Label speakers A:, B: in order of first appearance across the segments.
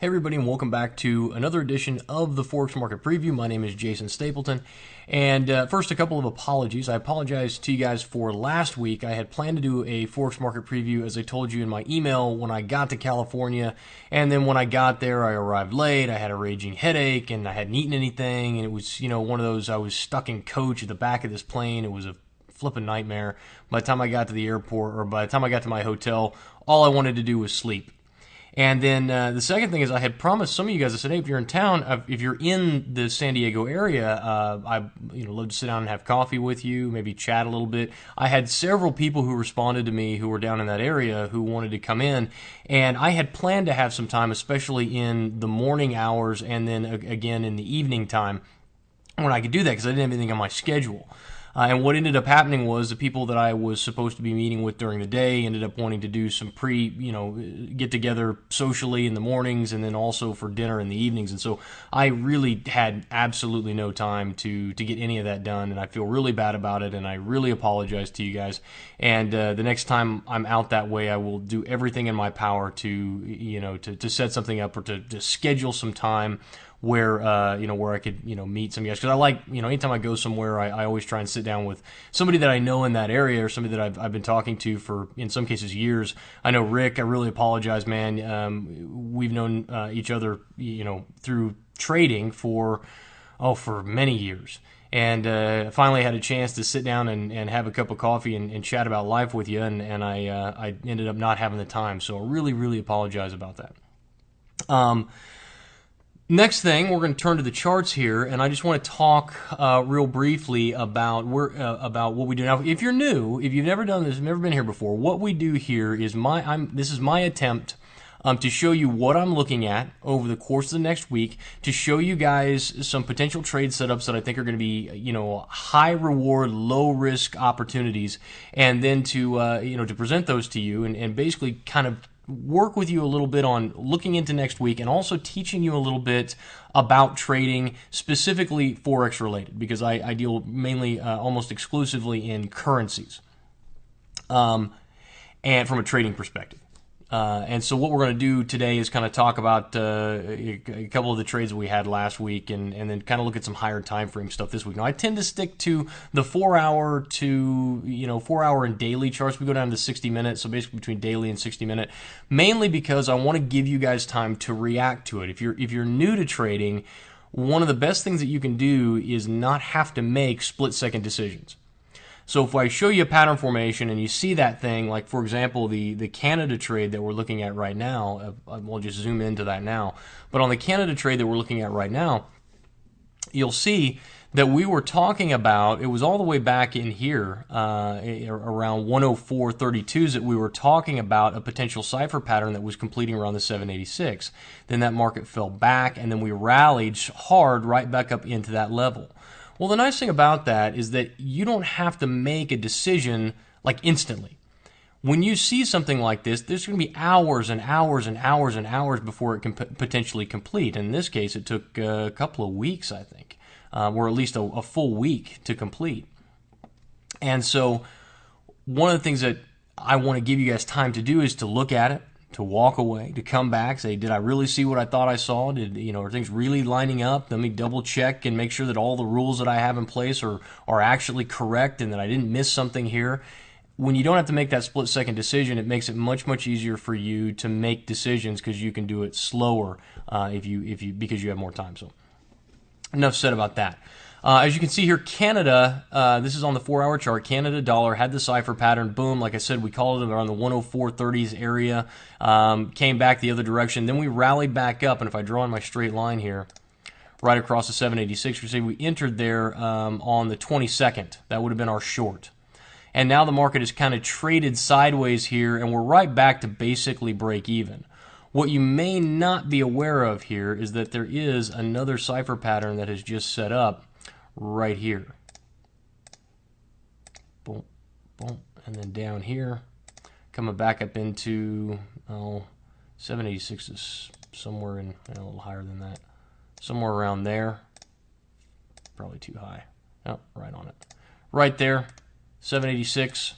A: Hey everybody, and welcome back to another edition of the Forex Market Preview. My name is Jason Stapleton, and first a couple of apologies. I apologize to you guys for last week. I had planned to do a Forex Market Preview, as I told you in my email, when I got to California, and then when I got there, I arrived late, I had a raging headache, and I hadn't eaten anything, and it was, one of those, I was stuck in coach at the back of this plane. It was a flipping nightmare. By the time I got to the airport, or by the time I got to my hotel, all I wanted to do was sleep. And then the second thing is, I had promised some of you guys. I said, hey, if you're in town, if you're in the San Diego area, I love to sit down and have coffee with you, maybe chat a little bit. I had several people who responded to me who were down in that area who wanted to come in, and I had planned to have some time, especially in the morning hours, and then again in the evening time when I could do that, because I didn't have anything on my schedule. And what ended up happening was the people that I was supposed to be meeting with during the day ended up wanting to do some get together socially in the mornings, and then also for dinner in the evenings. And so I really had absolutely no time to get any of that done, and I feel really bad about it, and I really apologize to you guys. And the next time I'm out that way, I will do everything in my power to set something up, or to schedule some time where where I could meet some guys, because I like anytime I go somewhere, I always try and sit down with somebody that I know in that area, or somebody that I've been talking to for, in some cases, years. I know Rick. I really apologize, man. We've known each other through trading for many years, and finally had a chance to sit down and have a cup of coffee and chat about life with you, and I ended up not having the time, so I really apologize about that. Next thing, we're going to turn to the charts here, and I just want to talk real briefly about what we do now. If you're new, if you've never done this, never been here before, what we do here is this is my attempt to show you what I'm looking at over the course of the next week, to show you guys some potential trade setups that I think are going to be high reward, low risk opportunities, and then to present those to you, and basically kind of work with you a little bit on looking into next week, and also teaching you a little bit about trading, specifically Forex related, because I deal mainly, almost exclusively in currencies, and from a trading perspective. And so what we're going to do today is kind of talk about a couple of the trades that we had last week, and then kind of look at some higher time frame stuff this week. Now, I tend to stick to the 4 hour to 4 hour and daily charts. We go down to 60 minutes, so basically between daily and 60 minute, mainly because I want to give you guys time to react to it. If you're new to trading, one of the best things that you can do is not have to make split second decisions. So if I show you a pattern formation and you see that thing, like for example the Canada trade that we're looking at right now, we'll just zoom into that now. But on the Canada trade that we're looking at right now, you'll see that we were talking about, it was all the way back in here, around 104.32s, that we were talking about a potential cipher pattern that was completing around the 786. Then that market fell back, and then we rallied hard right back up into that level. Well, the nice thing about that is that you don't have to make a decision like instantly. When you see something like this, there's going to be hours and hours and hours and hours before it can potentially complete. In this case, it took a couple of weeks, I think, or at least a full week to complete. And so one of the things that I want to give you guys time to do is to look at it, to walk away, to come back, say, did I really see what I thought I saw? Are things really lining up? Let me double check and make sure that all the rules that I have in place are actually correct, and that I didn't miss something here. When you don't have to make that split second decision, it makes it much easier for you to make decisions, because you can do it slower because you have more time. So enough said about that. As you can see here, Canada, this is on the 4 hour chart, Canada dollar had the cipher pattern. Boom, like I said, we called it around the 104.30s area, came back the other direction. Then we rallied back up, and if I draw in my straight line here, right across the 786, we say we entered there on the 22nd. That would have been our short. And now the market has kind of traded sideways here, and we're right back to basically break even. What you may not be aware of here is that there is another cipher pattern that has just set up right here. Boom, boom, and then down here, coming back up into 786 is somewhere in a little higher than that, somewhere around there. Probably too high. Oh, right on it, right there, 786.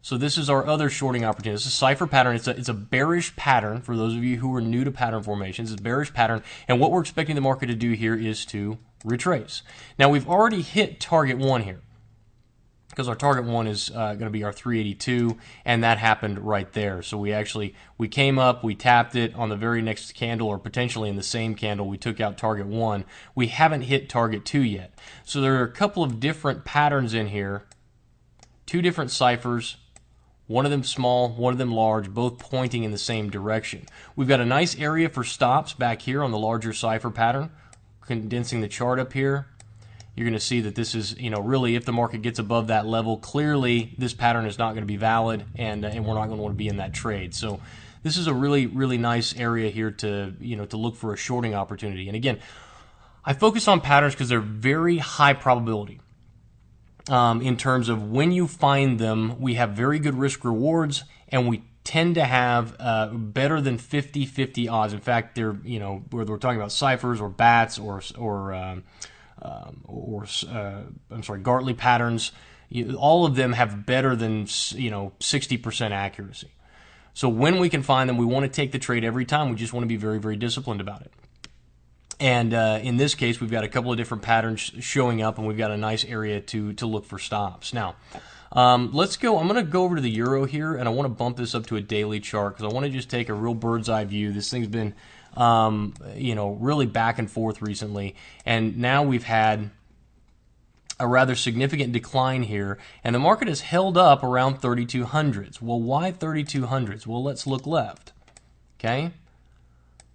A: So this is our other shorting opportunity. This is a cipher pattern. It's a bearish pattern for those of you who are new to pattern formations. It's a bearish pattern, and what we're expecting the market to do here is to retrace. Now we've already hit target 1 here, because our target 1 is going to be our 382, and that happened right there. So we came up, we tapped it on the very next candle, or potentially in the same candle, we took out target 1. We haven't hit target 2 yet. So there are a couple of different patterns in here, 2 different ciphers, one of them small, one of them large, both pointing in the same direction. We've got a nice area for stops back here on the larger cipher pattern. Condensing the chart up here, you're going to see that this is, really if the market gets above that level, clearly this pattern is not going to be valid, and we're not going to want to be in that trade. So this is a really, really nice area here to, to look for a shorting opportunity. And again, I focus on patterns because they're very high probability. In terms of when you find them, we have very good risk rewards, and we tend to have better than 50-50 odds. In fact, they're, whether we're talking about ciphers or bats or Gartley patterns, all of them have better than 60% accuracy. So when we can find them, we want to take the trade every time. We just want to be very, very disciplined about it. And in this case, we've got a couple of different patterns showing up, and we've got a nice area to look for stops. Now, let's go. I'm going to go over to the euro here, and I want to bump this up to a daily chart because I want to just take a real bird's eye view. This thing's been, really back and forth recently, and now we've had a rather significant decline here, and the market has held up around 3200s. Well, why 3200s? Well, let's look left. Okay.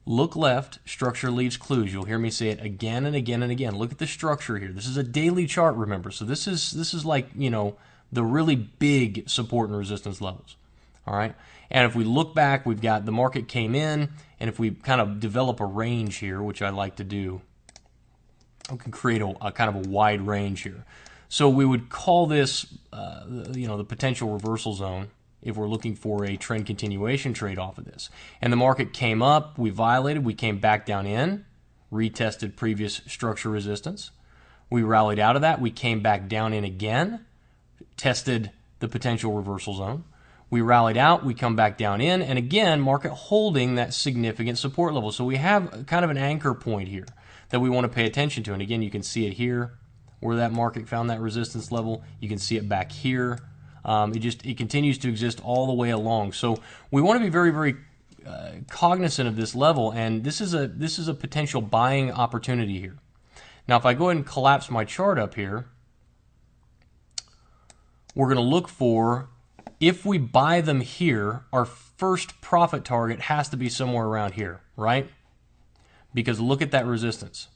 A: Look left, structure leaves clues. You'll hear me say it again and again and again. Look at the structure here. This is a daily chart, remember. So this is like, the really big support and resistance levels. All right? And if we look back, we've got the market came in, and if we kind of develop a range here, which I like to do, we can create a kind of a wide range here. So we would call this, the potential reversal zone, if we're looking for a trend continuation trade off of this. And the market came up, we violated, we came back down in, retested previous structure resistance. We rallied out of that, we came back down in again, tested the potential reversal zone. We rallied out, we come back down in, and again, market holding that significant support level. So we have kind of an anchor point here that we want to pay attention to. And again, you can see it here, where that market found that resistance level. You can see it back here. It continues to exist all the way along. So we want to be very, very cognizant of this level, and this is a potential buying opportunity here. Now, if I go ahead and collapse my chart up here, we're going to look for, if we buy them here, our first profit target has to be somewhere around here, right? Because look at that resistance.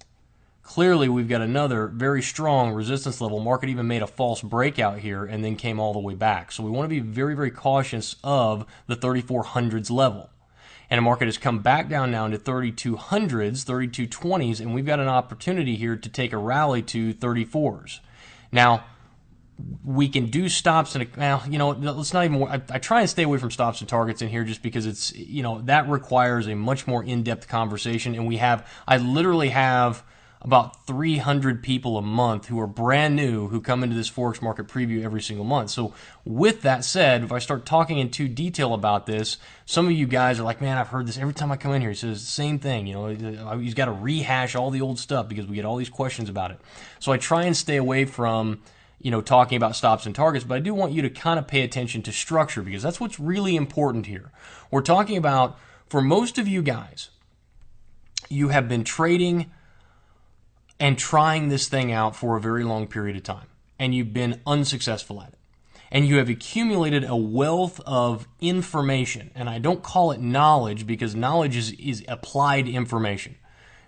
A: Clearly, we've got another very strong resistance level. Market even made a false breakout here and then came all the way back. So we want to be very, very cautious of the 3400s level. And the market has come back down now to 3200s, 3220s, and we've got an opportunity here to take a rally to 34s. Now, we can do stops and let's not even. I try and stay away from stops and targets in here just because it's that requires a much more in-depth conversation, and I literally have about 300 people a month who are brand new who come into this Forex market preview every single month. So with that said, if I start talking in too detail about this, some of you guys are like, man, I've heard this every time I come in here. He says the same thing. He's got to rehash all the old stuff because we get all these questions about it. So I try and stay away from talking about stops and targets, but I do want you to kind of pay attention to structure because that's what's really important here. We're talking about, for most of you guys, you have been trading and trying this thing out for a very long period of time, and you've been unsuccessful at it. And you have accumulated a wealth of information, and I don't call it knowledge because knowledge is applied information.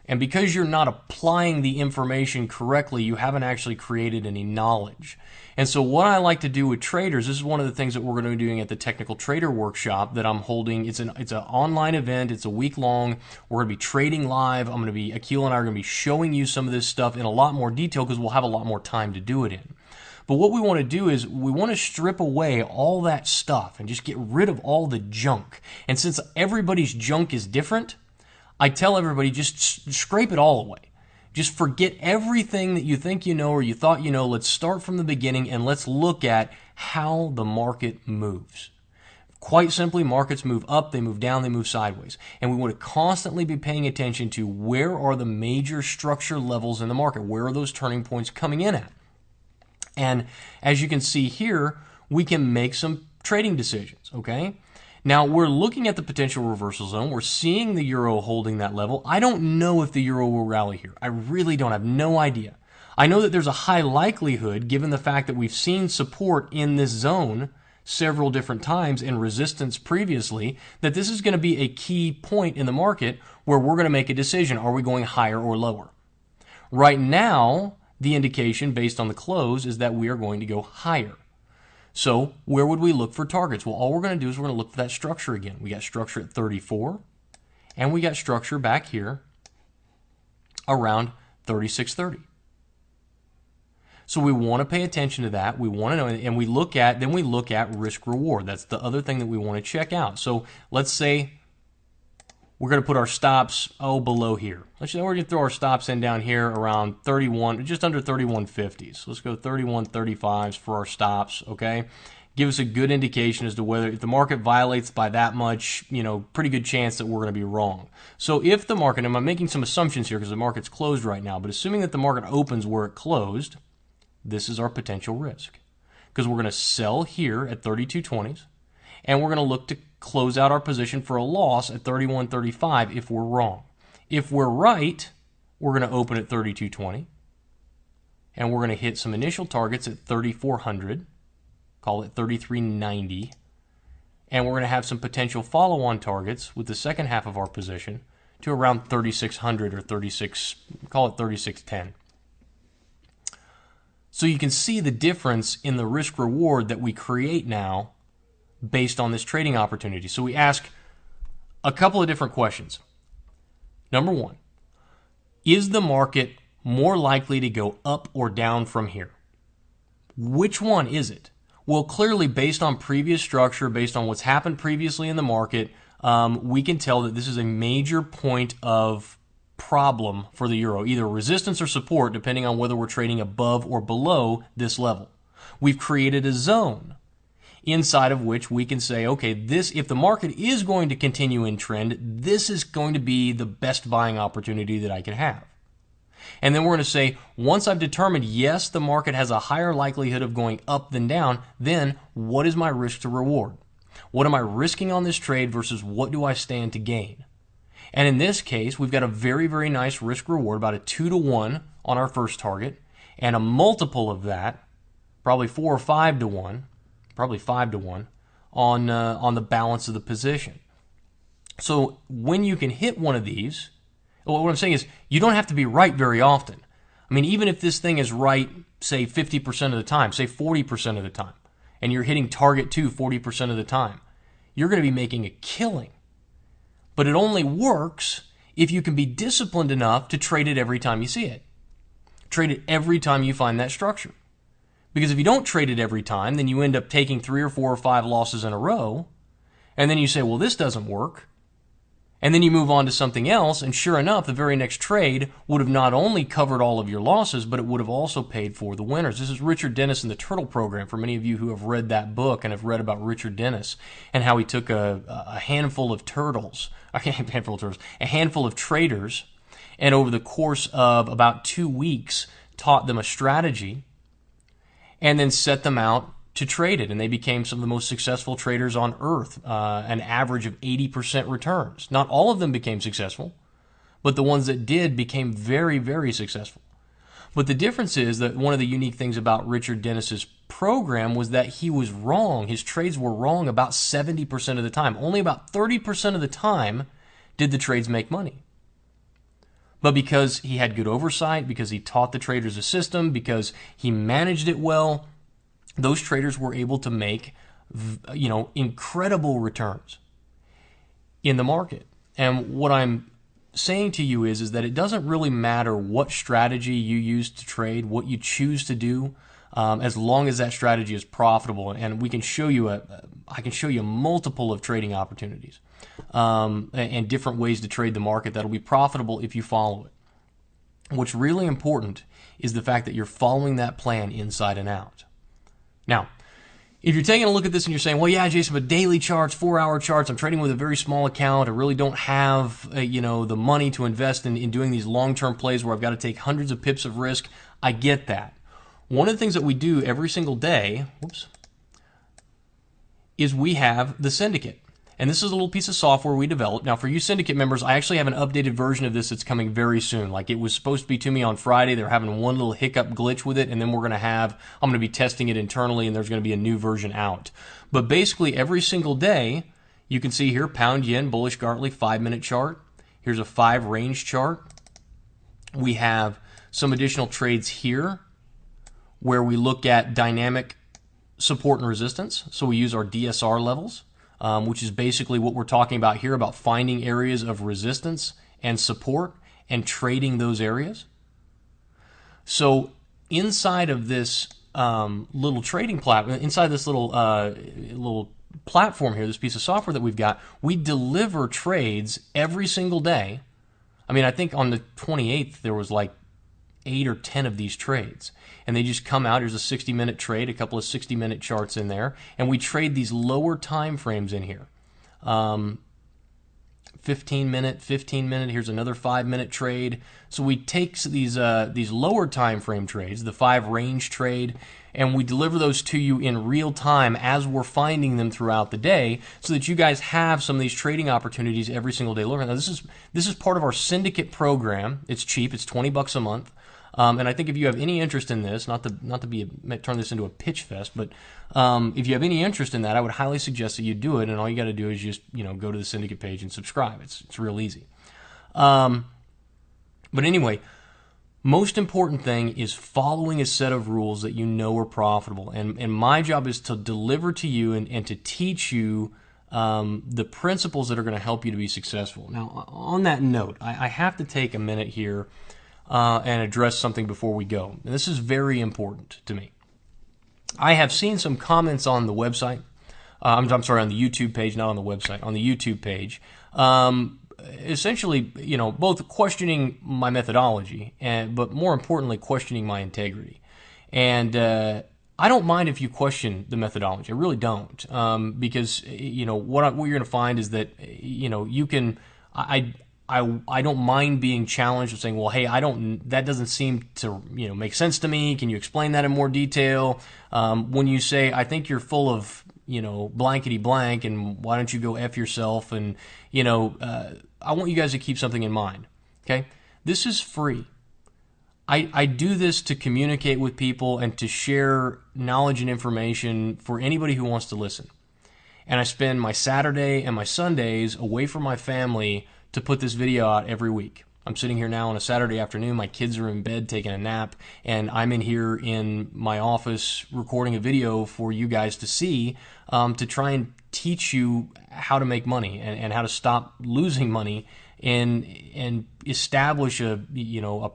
A: And because you're not applying the information correctly, you haven't actually created any knowledge. And so what I like to do with traders, this is one of the things that we're going to be doing at the Technical Trader Workshop that I'm holding. It's an online event. It's a week long. We're going to be trading live. Akil and I are going to be showing you some of this stuff in a lot more detail because we'll have a lot more time to do it in. But what we want to do is we want to strip away all that stuff and just get rid of all the junk. And since everybody's junk is different, I tell everybody just scrape it all away. Just forget everything that you think you know or you thought you know. Let's start from the beginning and let's look at how the market moves. Quite simply, markets move up, they move down, they move sideways. And we want to constantly be paying attention to where are the major structure levels in the market? Where are those turning points coming in at? And as you can see here, we can make some trading decisions, okay? Now, we're looking at the potential reversal zone. We're seeing the euro holding that level. I don't know if the euro will rally here. I really don't. I have no idea. I know that there's a high likelihood, given the fact that we've seen support in this zone several different times and resistance previously, that this is going to be a key point in the market where we're going to make a decision. Are we going higher or lower? Right now, the indication based on the close is that we are going to go higher. So where would we look for targets? Well, all we're going to do is we're going to look for that structure again. We got structure at 34, and we got structure back here around 36.30. So we want to pay attention to that. We want to know, and we look at risk reward. That's the other thing that we want to check out. So let's say we're going to put our stops below here. Let's say we're going to throw our stops in down here around 31, just under 31.50. So let's go 31.35s for our stops. Okay, give us a good indication as to whether if the market violates by that much, pretty good chance that we're going to be wrong. So if the market, and I'm making some assumptions here because the market's closed right now, but assuming that the market opens where it closed, this is our potential risk, because we're going to sell here at 32.20s, and we're going to look to close out our position for a loss at 31.35 if we're wrong. If we're right, we're going to open at 32.20, and we're going to hit some initial targets at 3,400, call it 33.90, and we're going to have some potential follow-on targets with the second half of our position to around 3,600 or 36, call it 36.10. So you can see the difference in the risk reward that we create now based on this trading opportunity. So we ask a couple of different questions. Number one, is the market more likely to go up or down from here? Which one is it? Well, clearly based on previous structure, based on what's happened previously in the market, we can tell that this is a major point of problem for the euro, either resistance or support, depending on whether we're trading above or below this level. We've created a zone inside of which we can say, okay, if the market is going to continue in trend, this is going to be the best buying opportunity that I can have. And then we're going to say, once I've determined, yes, the market has a higher likelihood of going up than down, then what is my risk to reward? What am I risking on this trade versus what do I stand to gain? And in this case, we've got a very, very nice risk reward, about a 2-to-1 on our first target, and a multiple of that, probably 4 or 5 to 1, probably 5 to 1, on the balance of the position. So when you can hit one of these, what I'm saying is you don't have to be right very often. I mean, even if this thing is right, say 50% of the time, say 40% of the time, and you're hitting target 2 40% of the time, you're going to be making a killing. But it only works if you can be disciplined enough to trade it every time you see it. Trade it every time you find that structure. Because if you don't trade it every time, then you end up taking 3 or 4 or 5 losses in a row, and then you say, well, this doesn't work. And then you move on to something else, and sure enough, the very next trade would have not only covered all of your losses, but it would have also paid for the winners. This is Richard Dennis in the Turtle Program, for many of you who have read that book and have read about Richard Dennis and how he took a handful of traders, and over the course of about 2 weeks taught them a strategy and then set them out to trade it, and they became some of the most successful traders on earth, an average of 80% returns. Not all of them became successful, but the ones that did became very, very successful. But the difference is that one of the unique things about Richard Dennis's program was that he was wrong. His trades were wrong about 70% of the time. Only about 30% of the time did the trades make money. But because he had good oversight, because he taught the traders a system, because he managed it well, those traders were able to make, incredible returns in the market. And what I'm saying to you is that it doesn't really matter what strategy you use to trade, what you choose to do, as long as that strategy is profitable. And we can show you I can show you multiple of trading opportunities and different ways to trade the market that'll be profitable if you follow it. What's really important is the fact that you're following that plan inside and out. Now, if you're taking a look at this and you're saying, well, yeah, Jason, but daily charts, 4-hour charts, I'm trading with a very small account. I really don't have, the money to invest in doing these long-term plays where I've got to take hundreds of pips of risk. I get that. One of the things that we do every single day, is we have the syndicate. And this is a little piece of software we developed. Now, for you syndicate members, I actually have an updated version of this that's coming very soon. Like, it was supposed to be to me on Friday. They're having one little hiccup glitch with it, and then I'm going to be testing it internally, and there's going to be a new version out. But basically, every single day, you can see here, pound yen, bullish Gartley, 5-minute chart. Here's a 5-range chart. We have some additional trades here where we look at dynamic support and resistance. So we use our DSR levels. Which is basically what we're talking about here, about finding areas of resistance and support and trading those areas. So inside of this little trading platform, inside this little platform here, this piece of software that we've got, we deliver trades every single day. I mean, I think on the 28th there was like 8 or 10 of these trades. And they just come out. Here's a 60-minute trade, a couple of 60-minute charts in there. And we trade these lower time frames in here. 15-minute, 15-minute. Here's another 5-minute trade. So we take these lower time frame trades, the 5-range trade, and we deliver those to you in real time as we're finding them throughout the day, so that you guys have some of these trading opportunities every single day. Now, this is part of our syndicate program. It's cheap. It's $20 a month. And I think if you have any interest in this, not to turn this into a pitch fest, but if you have any interest in that, I would highly suggest that you do it. And all you got to do is just go to the syndicate page and subscribe. It's real easy. But anyway, most important thing is following a set of rules that you know are profitable. And my job is to deliver to you and to teach you the principles that are going to help you to be successful. Now, on that note, I have to take a minute here and address something before we go. And this is very important to me. I have seen some comments on the website. I'm sorry, on the YouTube page, not on the website, on the YouTube page. Essentially, both questioning my methodology, but more importantly, questioning my integrity. And I don't mind if you question the methodology. I really don't, because what you're going to find is that you can. I don't mind being challenged with saying, well, hey, that doesn't seem to make sense to me. Can you explain that in more detail? When you say, I think you're full of blankety blank, and why don't you go F yourself? And I want you guys to keep something in mind. Okay, this is free. I do this to communicate with people and to share knowledge and information for anybody who wants to listen. And I spend my Saturday and my Sundays away from my family to put this video out every week. I'm sitting here now on a Saturday afternoon. My kids are in bed taking a nap, and I'm in here in my office recording a video for you guys to see, to try and teach you how to make money and how to stop losing money and establish a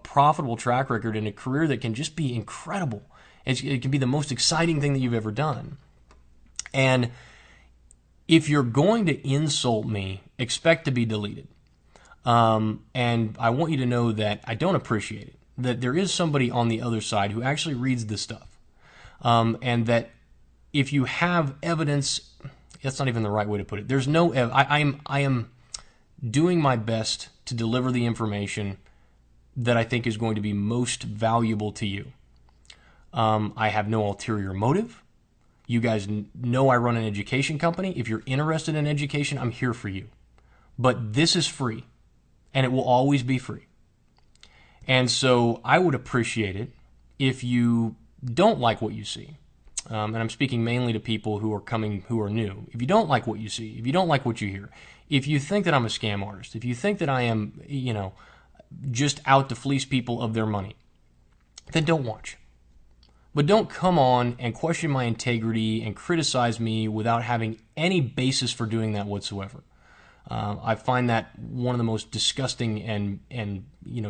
A: profitable track record in a career that can just be incredible. It can be the most exciting thing that you've ever done. And if you're going to insult me, expect to be deleted. And I want you to know that I don't appreciate it, that there is somebody on the other side who actually reads this stuff. And that if you have evidence, that's not even the right way to put it. There's no, I am doing my best to deliver the information that I think is going to be most valuable to you. I have no ulterior motive. You guys know I run an education company. If you're interested in education, I'm here for you. But this is free, and it will always be free. And so I would appreciate it if you don't like what you see. And I'm speaking mainly to people who are new. If you don't like what you see, if you don't like what you hear, if you think that I'm a scam artist, if you think that I am, just out to fleece people of their money, then don't watch. But don't come on and question my integrity and criticize me without having any basis for doing that whatsoever. I find that one of the most disgusting and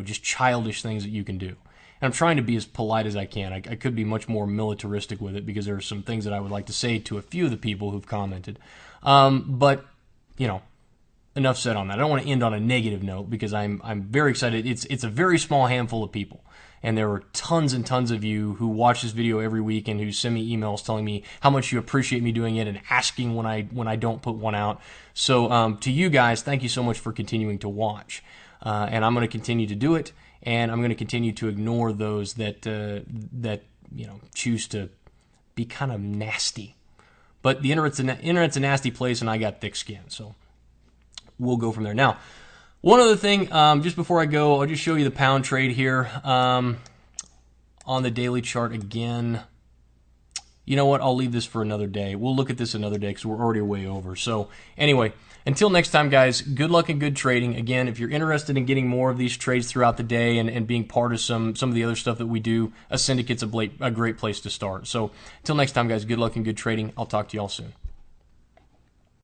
A: just childish things that you can do. And I'm trying to be as polite as I can. I could be much more militaristic with it because there are some things that I would like to say to a few of the people who've commented. But enough said on that. I don't want to end on a negative note because I'm very excited. It's a very small handful of people. And there are tons and tons of you who watch this video every week and who send me emails telling me how much you appreciate me doing it and asking when I don't put one out. So to you guys, thank you so much for continuing to watch. And I'm going to continue to do it, and I'm going to continue to ignore those that choose to be kind of nasty. But the internet's a nasty place, and I got thick skin, so we'll go from there. Now, one other thing, just before I go, I'll just show you the pound trade here on the daily chart again. You know what? I'll leave this for another day. We'll look at this another day because we're already way over. So anyway, until next time, guys, good luck and good trading. Again, if you're interested in getting more of these trades throughout the day and being part of some of the other stuff that we do, a syndicate's a great place to start. So until next time, guys, good luck and good trading. I'll talk to you all soon.